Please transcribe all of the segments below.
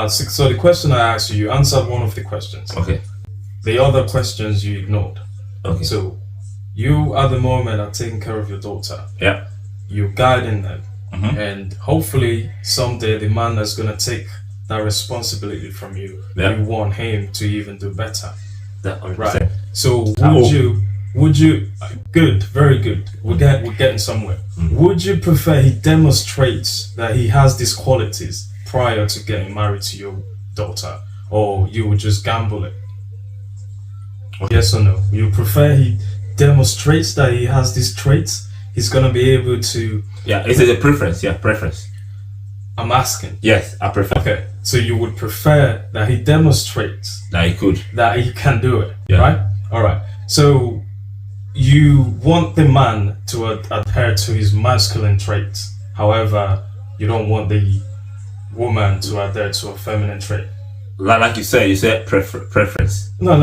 So the question I asked you, you answered one of the questions. Okay. The other questions you ignored. Okay. So you at the moment are taking care of your daughter. Yeah. You're guiding them. Mm-hmm. And hopefully someday the man that's gonna take that responsibility from you, Yeah. you want him to even do better. That 100%. Right. So Oh. would you good, very good. We're getting somewhere. Would you prefer he demonstrates that he has these qualities prior to getting married to your daughter, or you would just gamble it? Okay. Yes or no? You prefer he demonstrates that he has these traits, he's gonna be able to. Yeah, is it a preference? Yeah, preference. I'm asking. Yes, I prefer. Okay, so you would prefer that he demonstrates That he could. that he can do it, Yeah. right? All right. So you want the man to adhere to his masculine traits. However, you don't want the woman to adhere to a feminine trait. Like you said preference. No.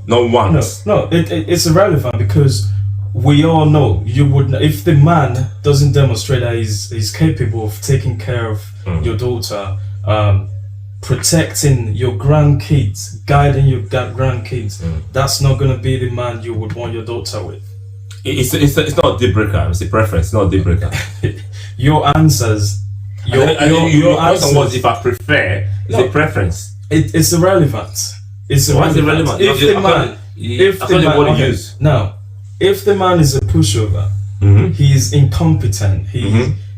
Not once. No. It's irrelevant because we all know you would, if the man doesn't demonstrate that he's capable of taking care of your daughter, protecting your grandkids, guiding your grandkids, that's not gonna be the man you would want your daughter with. It's not a deal breaker. It's a preference, not a deal breaker. Your answers, your answer answers. was if I prefer. It's a preference. It's irrelevant. It's Why is it irrelevant. relevant? If the man, use. Now, if the man is a pushover, he's incompetent.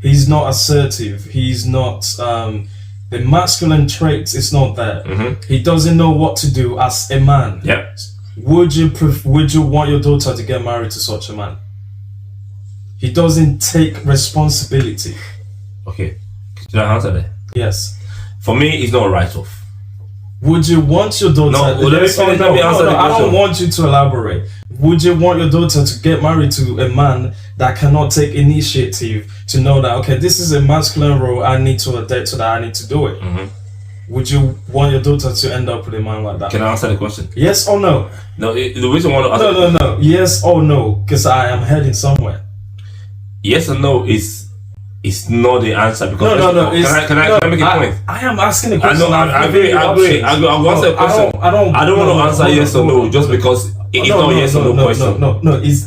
He's not assertive. He's not the masculine traits is not there. He doesn't know what to do as a man. Yep. Would you want your daughter to get married to such a man? He doesn't take responsibility. Okay. Should I answer that? Yes. For me, it's not a write-off. Would you want your daughter? No, let me answer the I don't question. want you to elaborate. Would you want your daughter to get married to a man that cannot take initiative to know that, okay, this is a masculine role, I need to adapt to that, I need to do it? Would you want your daughter to end up with a man like that? Can I answer the question? Yes or no? No, the reason I want to answer No. Yes or no? Because I am heading somewhere. Yes or no is not the answer because No. Can I make a point? I am asking the question. I agree. I'll answer the question. I don't want to answer yes or no just because it's not a yes or no question. No.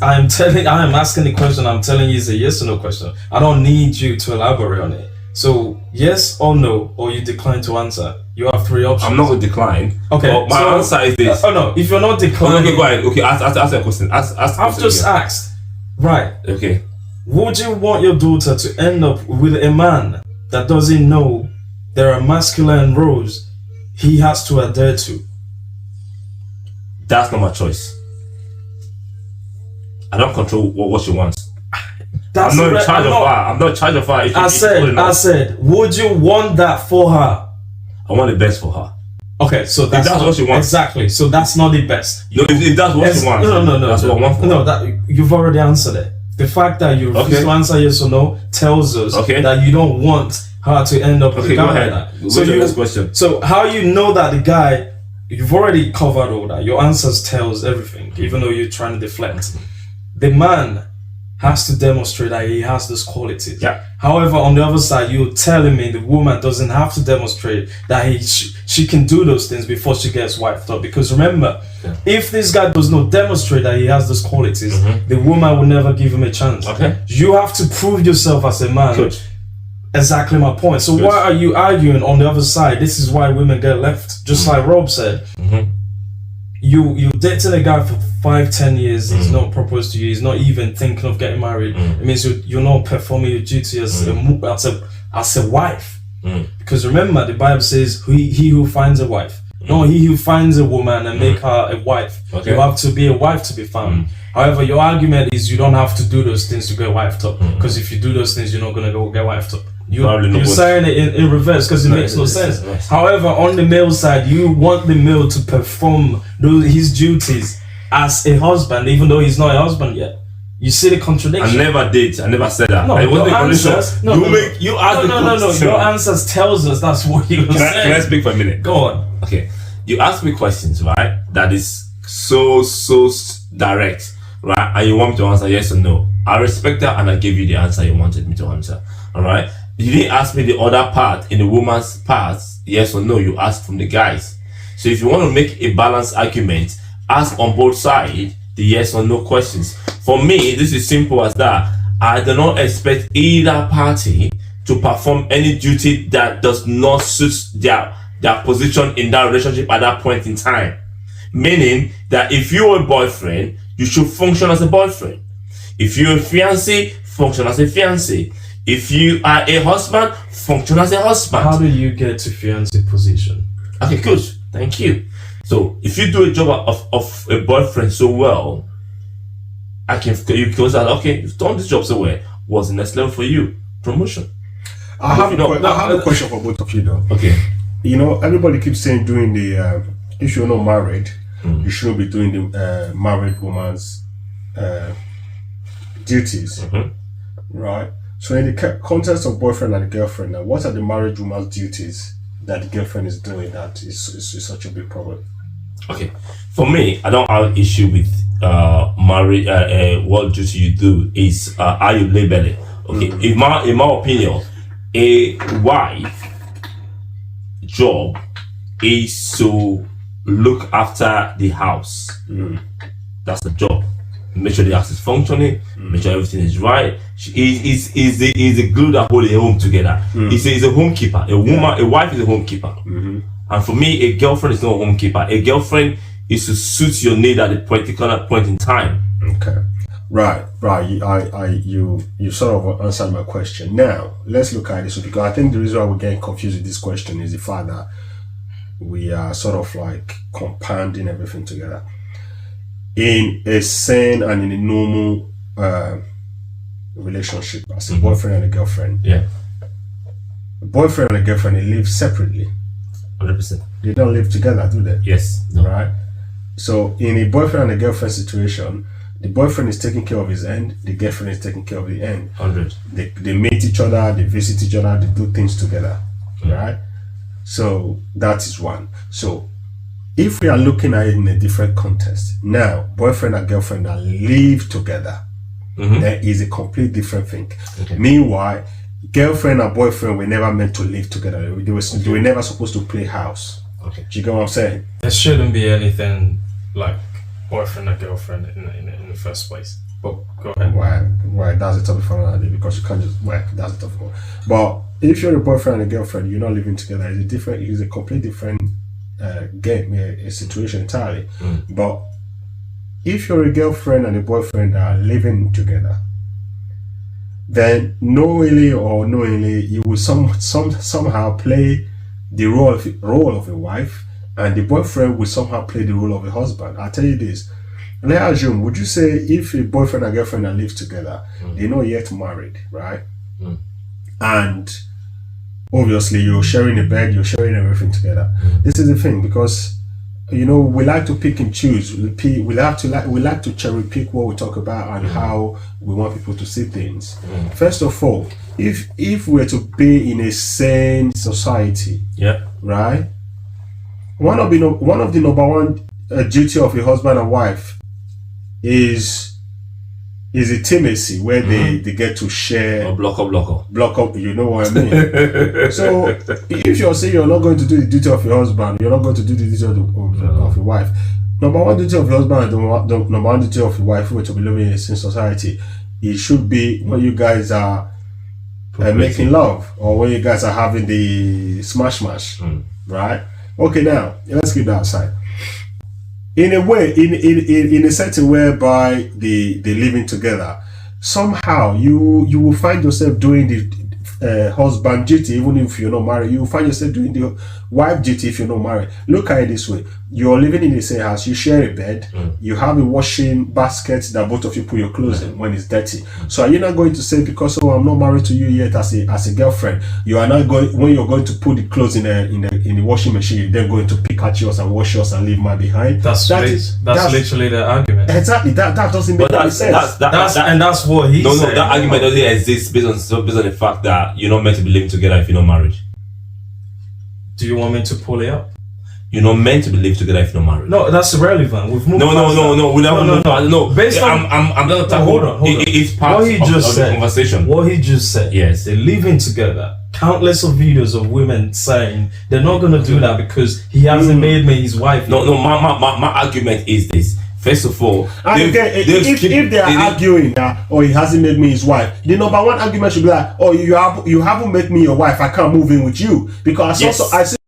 I am asking the question. I'm telling you it's a yes or no question. I don't need you to elaborate on it. So yes or no, or you decline to answer. You have three options. I'm not going to decline. Okay. But my answer is this. No. If you're not declining, Okay, go ahead. Okay, ask a question. I've just asked. Right. Okay. Would you want your daughter to end up with a man that doesn't know there are masculine roles he has to adhere to? That's not my choice. I don't control what she wants. I'm not in charge of her. I'm not in charge of her. I said, would you want that for her? I want the best for her. Okay, so that's what she wants. Exactly. So that's not the best. No, if that's what she wants. No. That's what I want for her. No, that you've already answered it. The fact that you refuse to answer yes or no tells us that you don't want her to end up with a guy like that. So next question. So how you know that the guy, you've already covered all that. Your answers tells everything, even though you're trying to deflect. The man has to demonstrate that he has those qualities. Yeah. However, on the other side, you're telling me the woman doesn't have to demonstrate that she can do those things before she gets wiped up. Because remember, if this guy does not demonstrate that he has those qualities, the woman will never give him a chance. Okay. You have to prove yourself as a man. Good. Exactly my point. So why are you arguing on the other side? This is why women get left. Just like Rob said, you dating a guy for 5-10 years, he's not proposed to you, he's not even thinking of getting married. It means you're not performing your duty as a wife. Because remember, the Bible says he who finds a wife, no, he who finds a woman and make her a wife. You have to be a wife to be found. However, your argument is you don't have to do those things to get wifed up, because if you do those things, you're not gonna go get wifed up. You're saying it in reverse because it makes no sense. However, on the male side, you want the male to perform his duties as a husband, even though he's not a husband yet. You see the contradiction. I never did. I never said that. No, it wasn't your answers. No. Your answers tells us that's what you were saying. Can I speak for a minute? Go on. Okay. You ask me questions, right? That is so direct, right? And you want me to answer yes or no. I respect that, and I give you the answer you wanted me to answer. All right. You didn't ask me the other part in the woman's part, yes or no. You asked from the guys. So if you want to make a balanced argument, ask on both sides the yes or no questions. For me, this is simple as that. I do not expect either party to perform any duty that does not suit their position in that relationship at that point in time. Meaning that if you're a boyfriend, you should function as a boyfriend. If you're a fiancé, function as a fiancé. If you are a husband, function as a husband. How do you get to fiancé position? Okay, good. Thank you. So if you do a job of a boyfriend so well, you can say, okay, you've done this job so well. What's the next level for you? Promotion. I have a question for both of you though. Okay. You know, everybody keeps saying doing the if you're not married, you shouldn't be doing the married woman's duties, right? So in the context of boyfriend and girlfriend, now what are the married woman's duties that the girlfriend is doing that is such a big problem? Okay, for me, I don't have issue with married. What duty you do is how you label it. Okay, in my opinion, a wife job is to look after the house. That's the job. Make sure the house is functioning. Make sure everything is right. She is the glue that holds a home together. Is a homekeeper. A wife is a homekeeper. And for me, a girlfriend is not a homekeeper. A girlfriend is to suit your need at a particular point in time. Okay. Right. You sort of answered my question. Now let's look at this, because I think the reason why we're getting confused with this question is the fact that we are sort of like compounding everything together. In a sane and in a normal relationship, as a boyfriend and a girlfriend, a boyfriend and a girlfriend, they live separately. 100%. They don't live together, do they? Yes. No. Right. So in a boyfriend and a girlfriend situation, the boyfriend is taking care of his end, the girlfriend is taking care of the end. 100. They meet each other, they visit each other, they do things together. Right. So that is one. So if we are looking at it in a different context, now boyfriend and girlfriend that live together, there is a complete different thing. Okay. Meanwhile, girlfriend and boyfriend were never meant to live together. They were never supposed to play house. Okay. Do you get what I'm saying? There shouldn't be anything like boyfriend and girlfriend in the first place. But go ahead. Why? That's a topic for another day, because you can't just that's a topic. But if you're a boyfriend and a girlfriend, you're not living together. It's a completely different game, a situation entirely. But if you're a girlfriend and a boyfriend that are living together, then knowingly or unknowingly, you will somehow play the role of a wife, and the boyfriend will somehow play the role of a husband. I'll tell you this. Let's assume, would you say if a boyfriend and girlfriend that live together, they're not yet married, right? And obviously you're sharing a bed, you're sharing everything together. This is the thing, because we like to pick and choose. We like to cherry pick what we talk about and how we want people to see things. First of all, if we're to be in a sane society, right, one of the number one duty of a husband and wife is intimacy, where they get to share block up, you know what I mean. So if you're saying you're not going to do the duty of your husband, you're not going to do the duty of your wife. Number one duty of your husband and the number one duty of your wife, which will be living in a sane society, it should be when you guys are making love, or when you guys are having the smash, right? Okay, now let's keep that aside. In a way, in a setting whereby they living together, somehow you will find yourself doing the husband duty, even if you're not married. You will find yourself doing the wife duty if you're not married. Look at it this way: you're living in the same house, you share a bed, you have a washing basket that both of you put your clothes in when it's dirty. So are you not going to say, because I'm not married to you yet as a girlfriend, you are not going, when you're going to put the clothes in the washing machine, you're then going to pick at yours and wash yours and leave mine behind? That's literally the argument. Exactly. That doesn't make any sense. That's what he said. No, that argument doesn't exist based on the fact that you're not meant to be living together if you're not married. Do you want me to pull it up? you're not meant to be living together if you're not married. No, that's irrelevant. We've moved. No. Based on, I'm not talking. hold on. It's part what he just of said, the conversation. What he just said. Yes. They're living together. Countless of videos of women saying they're not gonna do that because he hasn't made me his wife. No. My argument is this. First of all, if they are arguing that, oh, he hasn't made me his wife, the number one argument should be like, oh, you haven't made me your wife, I can't move in with you. Because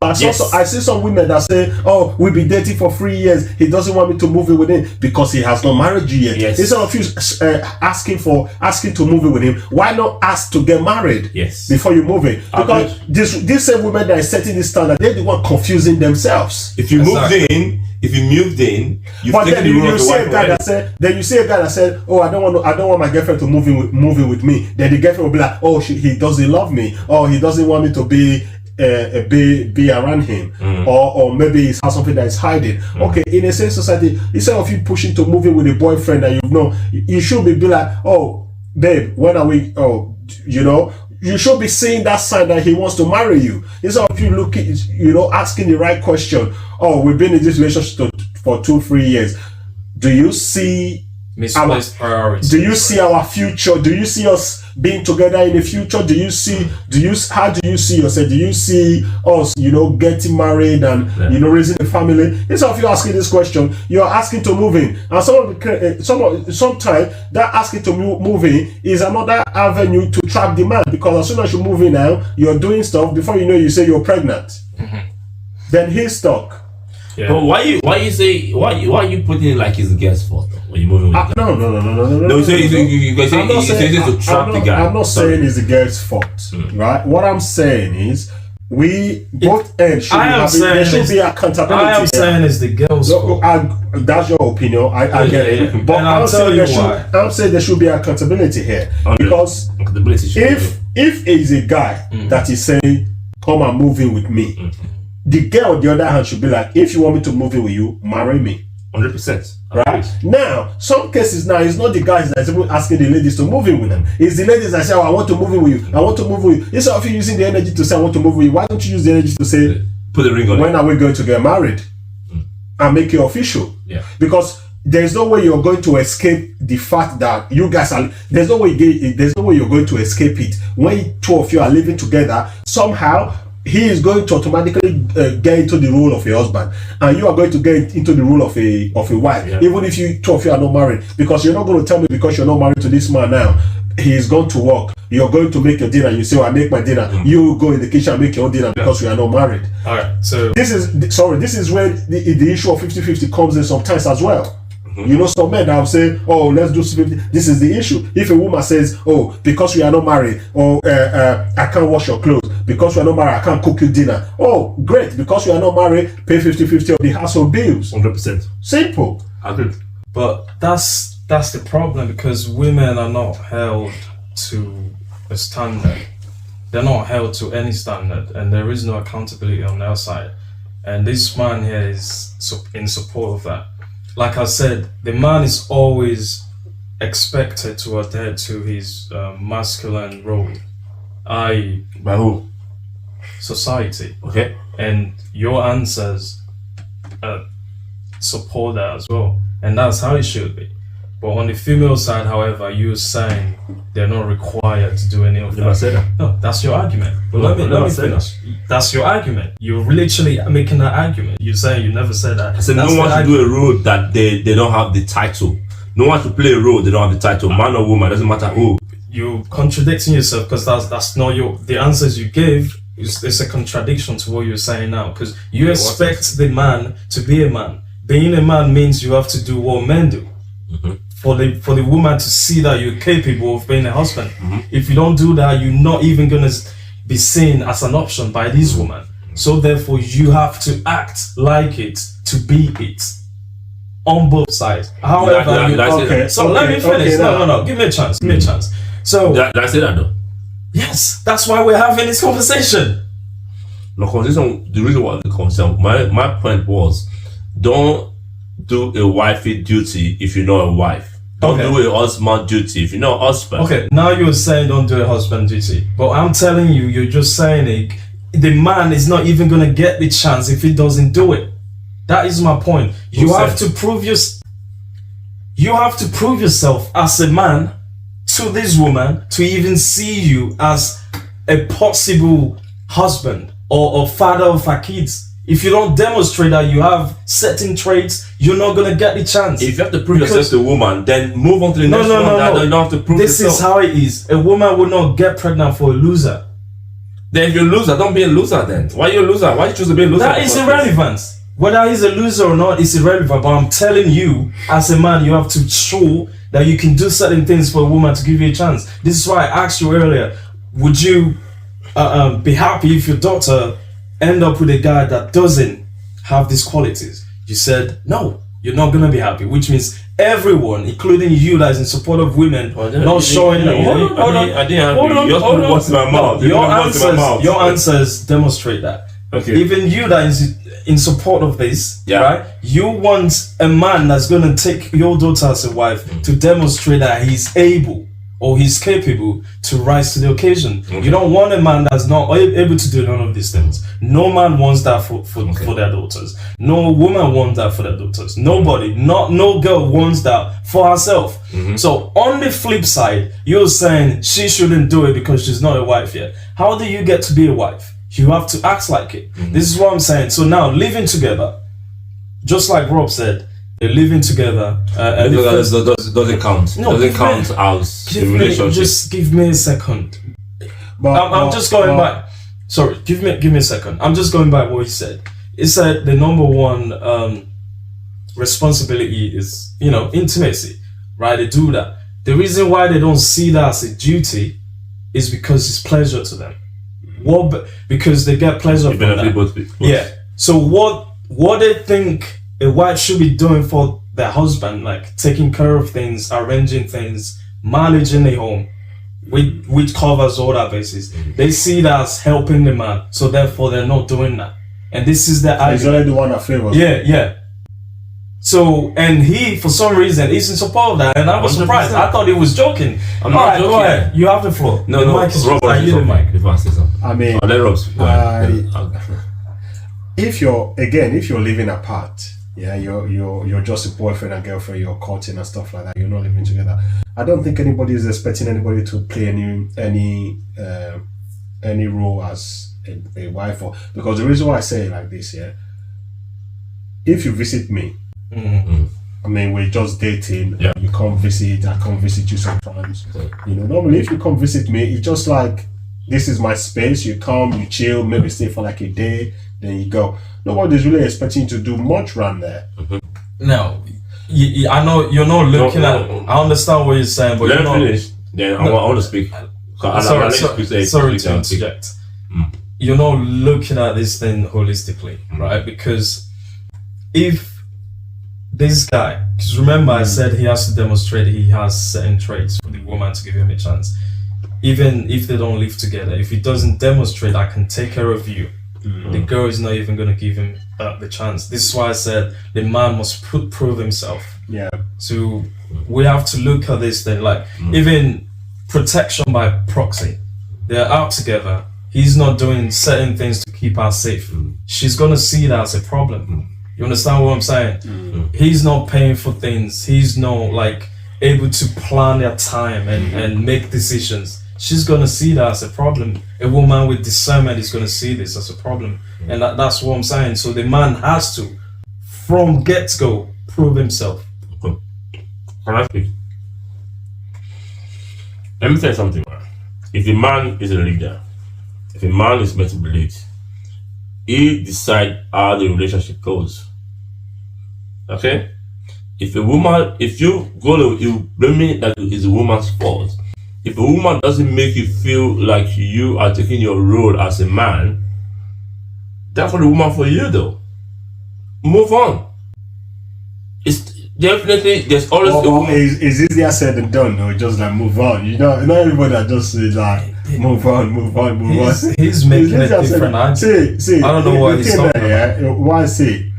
I see some women that say, oh, we've been dating for 3 years, he doesn't want me to move in with him because he has not married you yet. Yes. Instead of you asking to move in with him, why not ask to get married? Yes. Before you move in? Because these same women that are setting this standard, they're the one confusing themselves. If you moved in, you've taken the role of the wife. Then you see a guy that said, "Oh, I don't want my girlfriend to move in with me." Then the girlfriend will be like, "Oh, he doesn't love me, or he doesn't want me to be around him, or maybe he has something that is hiding." Okay, in a safe society, instead of you pushing to move in with a boyfriend that you should be like, "Oh, babe, when are we? Oh, you should be seeing that sign that he wants to marry you. Instead of you looking, asking the right question. Oh, we've been in this relationship for 2-3 years. Do you see misplaced priorities? Do you see our future? Do you see us being together in the future? How do you see yourself? Do you see us, getting married and raising a family? Instead of you asking this question, you're asking to move in. And sometimes that asking to move in is another avenue to trap demand, because as soon as you move in now, you're doing stuff. Before you know, you say you're pregnant. Then he's stuck. Yeah. But why you putting it like it's the girl's fault when you're moving with No. No, you say to trap the guy. I'm not saying it's the girl's fault, right? What I'm saying is both ends should be accountability. I am saying it's the girl's fault. That's your opinion. I get it, but I'm saying there should be accountability here, because if it's a guy that is saying, "Come and move in with me," the girl on the other hand should be like, "If you want me to move in with you, marry me." 100%. Right? Now, some cases now, it's not the guys that's even asking the ladies to move in with them. It's the ladies that say, "Oh, I want to move in with you. I want to move with you." Instead of you using the energy to say, "I want to move with you," why don't you use the energy to say, "Put the ring on when are we going to get married?" And make it official. Yeah. Because there's no way you're going to escape the fact that you guys are. There's no way you're going to escape it. When two of you are living together, somehow he is going to automatically get into the role of a husband, and you are going to get into the role of a wife, even if two of you are not married. Because you're not going to tell me, because you're not married to this man now, he is going to work, you're going to make your dinner. You say, "Oh, I make my dinner." You go in the kitchen and make your own dinner because we are not married. All right. So this is where the issue of 50-50 comes in sometimes as well. Some men that will say, "Oh, let's do 50." This is the issue. If a woman says, "Oh, because we are not married," or "I can't wash your clothes," because we are not married, "I can't cook you dinner." Oh, great. Because we are not married, pay 50-50 of the household bills. 100%. Simple. Agreed. But that's the problem, because women are not held to a standard. They're not held to any standard, and there is no accountability on their side. And this man here is in support of that. Like I said, the man is always expected to adhere to his masculine role, i.e., by who? Society. Okay. And your answers support that as well, and that's how it should be. But on the female side, however, you're saying they're not required to do any of that. Never said that. No, that's your argument. But let me finish. That's your argument. You're literally making that argument. You're saying you never said that. I said no one should do a role that they don't have the title. No one should play a role they don't have the title. Man or woman, doesn't matter who. You're contradicting yourself, because that's not the answers you gave. It's a contradiction to what you're saying now, because you expect the man to be a man. Being a man means you have to do what men do. For the woman to see that you're capable of being a husband. If you don't do that, you're not even gonna be seen as an option by this woman. So therefore, you have to act like it to be it on both sides. However, let me finish. No. Give me a chance. So did I say that though? Yes, that's why we're having this conversation. The reason why the conversation. My point was, don't do a wifey duty if you're not a wife. Don't do a husband duty if you're not a husband. Okay, now you're saying don't do a husband duty, but I'm telling you, you're just saying it. the man is not even gonna get the chance if he doesn't do it. That is my point. You have to prove yourself as a man to this woman to even see you as a possible husband or father of her kids. If you don't demonstrate that you have certain traits, you're not gonna get the chance. If you have to prove yourself to a woman, then move on to the next one. No. You don't have to prove this yourself. This is how it is. A woman will not get pregnant for a loser. Then if you're a loser, don't be a loser then. Why are you a loser? Why you choose to be a loser? That is irrelevant. Whether he's a loser or not is irrelevant. But I'm telling you, as a man, you have to show that you can do certain things for a woman to give you a chance. This is why I asked you earlier, would you be happy if your daughter end up with a guy that doesn't have these qualities? You said no, you're not gonna be happy, which means everyone, including you, that is in support of women, not showing. Hold on. Your answers demonstrate that. Okay. Even you that is in support of this, right? You want a man that's gonna take your daughter as a wife to demonstrate that he's able or he's capable to rise to the occasion. You don't want a man that's not able to do none of these things. No man wants that for their daughters. No woman wants that for their daughters. Nobody, no girl wants that for herself. So on the flip side, you're saying she shouldn't do it because she's not a wife yet. How do you get to be a wife? You have to act like it. This is what I'm saying. So now living together, just like Rob said, they're living together. Does it count? No, does it count as a relationship? Just give me a second. I'm just going back. Sorry, give me a second. I'm just going back what he said. He said the number one responsibility is, intimacy, right? They do that. The reason why they don't see that as a duty is because it's pleasure to them. Because they get pleasure from that. Both. Yeah. So what they think a wife should be doing for their husband, like taking care of things, arranging things, managing the home, which covers all that basis. They see that as helping the man, so therefore they're not doing that. And this is the argument. He's already the one that favors. Yeah. So, and he, for some reason, is in support of that, and I was 100%. Surprised. I thought he was joking. I'm not joking. Go ahead. You have the floor. No, mic is Rob, the mic. If I say something. I mean, let Rob speak. If you're living apart, you're just a boyfriend and girlfriend, you're courting and stuff like that, you're not living together, I don't think anybody is expecting anybody to play any role as a wife, because the reason why I say it like this, if you visit me, I mean, we're just dating. You come visit, I come visit you sometimes. Normally if you come visit me, it's just like, this is my space. You come, you chill, maybe stay for like a day, then you go. Nobody's really expecting you to do much around there. No, I know you're not looking at. I understand what you're saying, but let me finish. Then I want to speak. Sorry to interject. You're not looking at this thing holistically, right? Because if this guy, because remember I said he has to demonstrate he has certain traits for the woman to give him a chance. Even if they don't live together, if he doesn't demonstrate I can take care of you, the girl is not even going to give him the chance. This is why I said the man must prove himself. So we have to look at this thing like even protection by proxy. They're out together. He's not doing certain things to keep her safe. She's going to see that as a problem. You understand what I'm saying? He's not paying for things. He's not able to plan their time and make decisions. She's gonna see that as a problem. A woman with discernment is gonna see this as a problem, and that's what I'm saying. So the man has to, from get-go, prove himself. Can I speak? Let me tell you something, man. If a man is a leader, if a man is meant to be lead, he decides how the relationship goes. Okay? If you blame it that it's a woman's fault. If a woman doesn't make you feel like you are taking your role as a man, that's not the woman for you, though. Move on. It's definitely, there's always a woman. It's easier said than done, though. Just move on. Not everybody that just says move on. He's making a different answer. See, I don't know what he's talking about. Why see?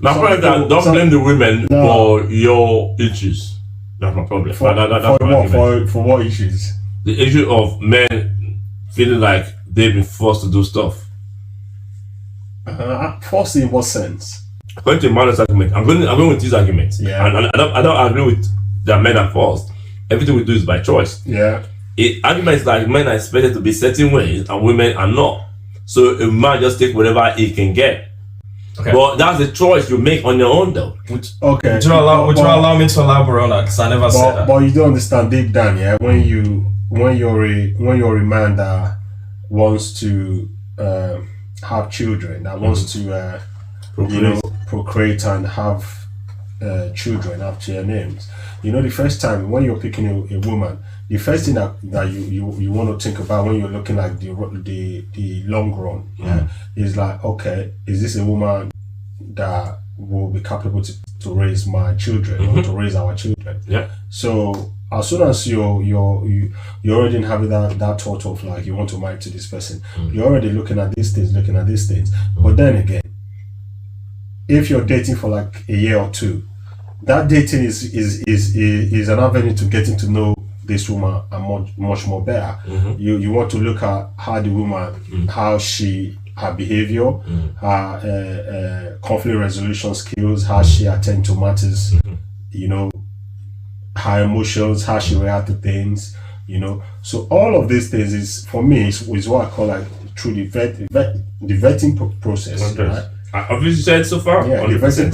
My point is that don't blame the women for your issues. That's my problem. For what issues? The issue of men feeling like they've been forced to do stuff. Forced in what sense? According to Emmanuel's argument, I'm going with his argument. Yeah. And I don't agree with that men are forced. Everything we do is by choice. Yeah. Arguments like men are expected to be certain ways and women are not. So a man just take whatever he can get. Okay. But that's the choice you make on your own, though. Okay. Would you allow me to elaborate on that? Because I never said that. But you don't understand deep down, yeah. When you're a man that wants to have children, that wants to procreate and have children after your names. You know, the first time when you're picking a woman, the first thing that you want to think about when you're looking like the long run, is like, okay, is this a woman that will be capable to raise my children or to raise our children? Yeah. So as soon as you're already having that thought of like you want to marry to this person, you're already looking at these things. But then again, if you're dating for like a year or two, that dating is an avenue to getting to know this woman and much more better. You want to look at how the woman, how her behavior, her conflict resolution skills, how she attend to matters, you know, her emotions, how she react to things, you know. So all of these things is, for me, is what I call like through the vetting process. Right? Have you said so far? Yeah, the vetting